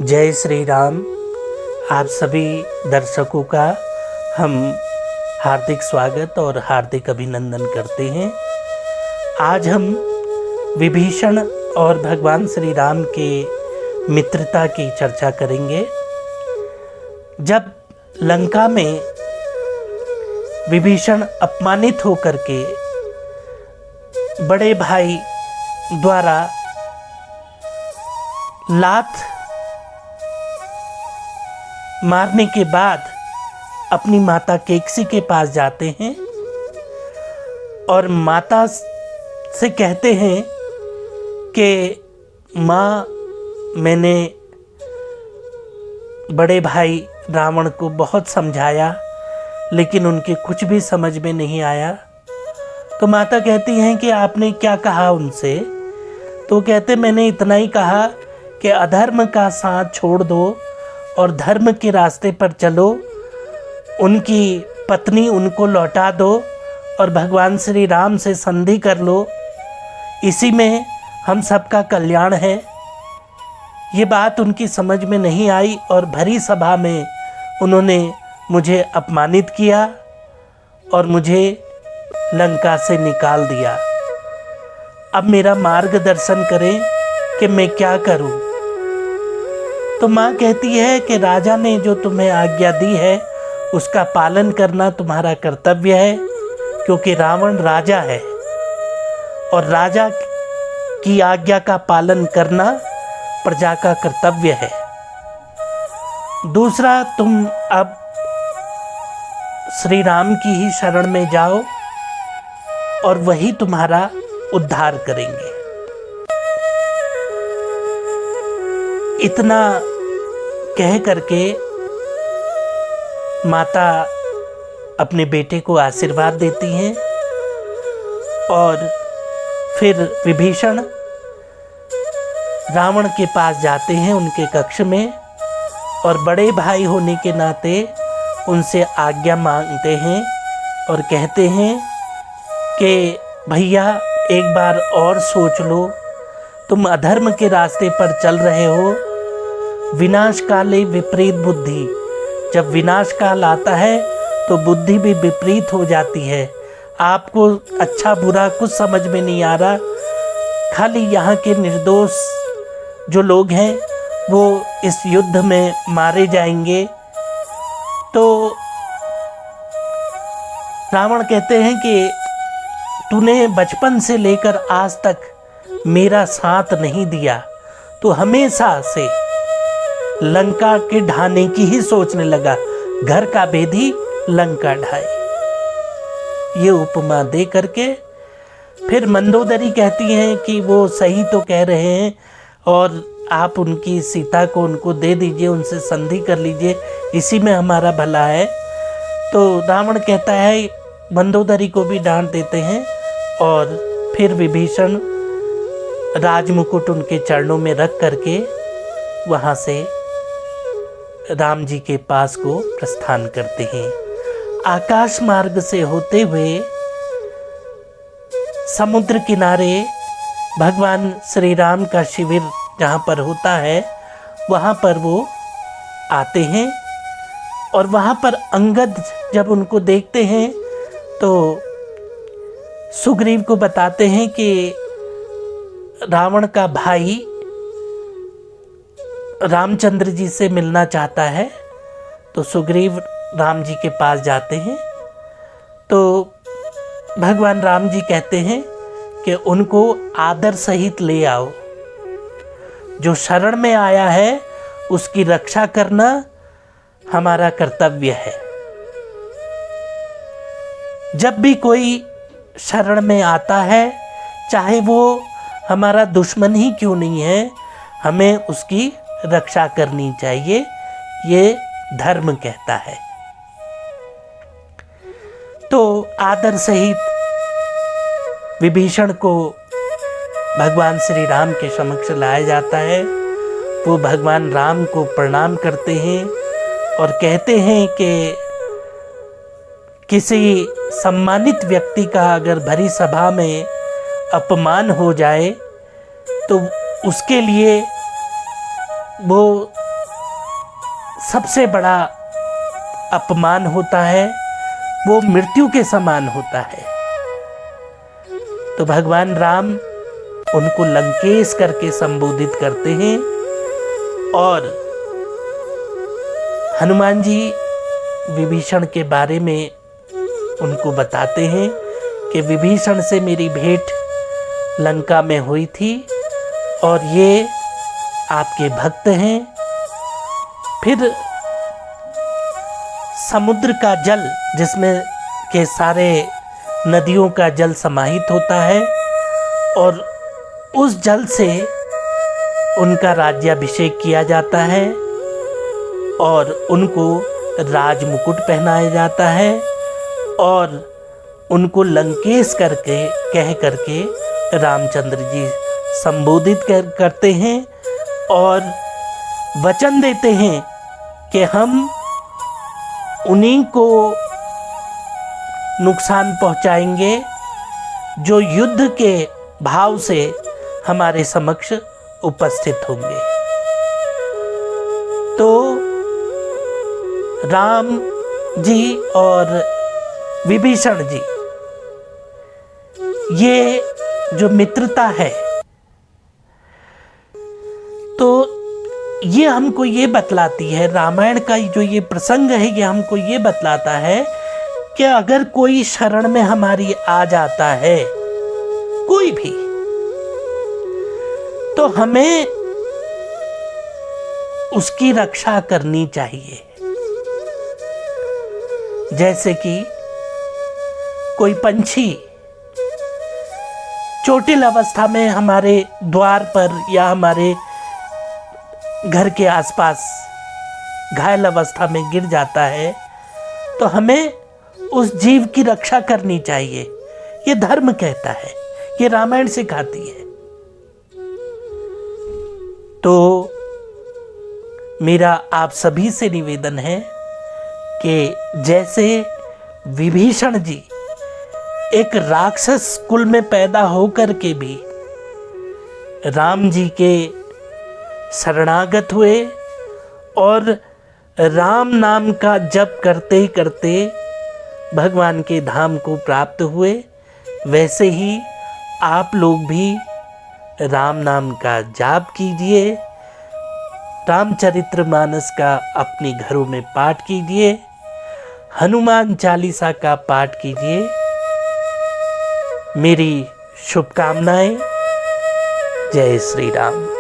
जय श्री राम। आप सभी दर्शकों का हम हार्दिक स्वागत और हार्दिक अभिनंदन करते हैं। आज हम विभीषण और भगवान श्री राम के मित्रता की चर्चा करेंगे। जब लंका में विभीषण अपमानित होकर के बड़े भाई द्वारा लात मारने के बाद अपनी माता केकसी के पास जाते हैं और माता से कहते हैं कि माँ, मैंने बड़े भाई रावण को बहुत समझाया लेकिन उनके कुछ भी समझ में नहीं आया। तो माता कहती हैं कि आपने क्या कहा उनसे? तो कहते, मैंने इतना ही कहा कि अधर्म का साथ छोड़ दो और धर्म के रास्ते पर चलो, उनकी पत्नी उनको लौटा दो और भगवान श्री राम से संधि कर लो, इसी में हम सबका कल्याण है। ये बात उनकी समझ में नहीं आई और भरी सभा में उन्होंने मुझे अपमानित किया और मुझे लंका से निकाल दिया। अब मेरा मार्गदर्शन करें कि मैं क्या करूं? तो माँ कहती है कि राजा ने जो तुम्हें आज्ञा दी है उसका पालन करना तुम्हारा कर्तव्य है, क्योंकि रावण राजा है और राजा की आज्ञा का पालन करना प्रजा का कर्तव्य है। दूसरा, तुम अब श्री राम की ही शरण में जाओ और वही तुम्हारा उद्धार करेंगे। इतना कह करके माता अपने बेटे को आशीर्वाद देती हैं और फिर विभीषण रावण के पास जाते हैं उनके कक्ष में और बड़े भाई होने के नाते उनसे आज्ञा मांगते हैं और कहते हैं कि भैया, एक बार और सोच लो, तुम अधर्म के रास्ते पर चल रहे हो। विनाश काले विपरीत बुद्धि, जब विनाश काल आता है तो बुद्धि भी विपरीत हो जाती है। आपको अच्छा बुरा कुछ समझ में नहीं आ रहा, खाली यहाँ के निर्दोष जो लोग हैं वो इस युद्ध में मारे जाएंगे। तो रावण कहते हैं कि तूने बचपन से लेकर आज तक मेरा साथ नहीं दिया, तो हमेशा से लंका के ढाने की ही सोचने लगा। घर का भेदी लंका ढाए। ये उपमा दे करके फिर मंदोदरी कहती हैं कि वो सही तो कह रहे हैं और आप उनकी सीता को उनको दे दीजिए, उनसे संधि कर लीजिए, इसी में हमारा भला है। तो रावण कहता है, मंदोदरी को भी डांट देते हैं और फिर विभीषण राजमुकुट उनके चरणों में रख करके वहाँ से राम जी के पास को प्रस्थान करते हैं। आकाश मार्ग से होते हुए समुद्र किनारे भगवान श्री राम का शिविर जहाँ पर होता है वहाँ पर वो आते हैं और वहाँ पर अंगद जब उनको देखते हैं तो सुग्रीव को बताते हैं कि रावण का भाई रामचंद्र जी से मिलना चाहता है। तो सुग्रीव राम जी के पास जाते हैं तो भगवान राम जी कहते हैं कि उनको आदर सहित ले आओ। जो शरण में आया है उसकी रक्षा करना हमारा कर्तव्य है। जब भी कोई शरण में आता है, चाहे वो हमारा दुश्मन ही क्यों नहीं है, हमें उसकी रक्षा करनी चाहिए, ये धर्म कहता है। तो आदर सहित विभीषण को भगवान श्री राम के समक्ष लाया जाता है। वो भगवान राम को प्रणाम करते हैं और कहते हैं कि किसी सम्मानित व्यक्ति का अगर भरी सभा में अपमान हो जाए तो उसके लिए वो सबसे बड़ा अपमान होता है, वो मृत्यु के समान होता है। तो भगवान राम उनको लंकेश करके संबोधित करते हैं और हनुमान जी विभीषण के बारे में उनको बताते हैं कि विभीषण से मेरी भेंट लंका में हुई थी और ये आपके भक्त हैं। फिर समुद्र का जल, जिसमें के सारे नदियों का जल समाहित होता है, और उस जल से उनका राज्याभिषेक किया जाता है और उनको राज मुकुट पहनाया जाता है और उनको लंकेश करके कह करके रामचंद्र जी संबोधित करते हैं और वचन देते हैं कि हम उन्हीं को नुकसान पहुंचाएंगे जो युद्ध के भाव से हमारे समक्ष उपस्थित होंगे। तो राम जी और विभीषण जी, ये जो मित्रता है, तो ये हमको ये बतलाती है, रामायण का जो ये प्रसंग है ये हमको ये बतलाता है कि अगर कोई शरण में हमारी आ जाता है, कोई भी, तो हमें उसकी रक्षा करनी चाहिए। जैसे कि कोई पंछी चोटिल अवस्था में हमारे द्वार पर या हमारे घर के आसपास घायल अवस्था में गिर जाता है, तो हमें उस जीव की रक्षा करनी चाहिए। ये धर्म कहता है, ये रामायण सिखाती है। तो मेरा आप सभी से निवेदन है कि जैसे विभीषण जी एक राक्षस कुल में पैदा होकर के भी राम जी के शरणागत हुए और राम नाम का जप करते ही करते भगवान के धाम को प्राप्त हुए, वैसे ही आप लोग भी राम नाम का जाप कीजिए, रामचरितमानस का अपने घरों में पाठ कीजिए, हनुमान चालीसा का पाठ कीजिए। मेरी शुभकामनाएं। जय श्री राम।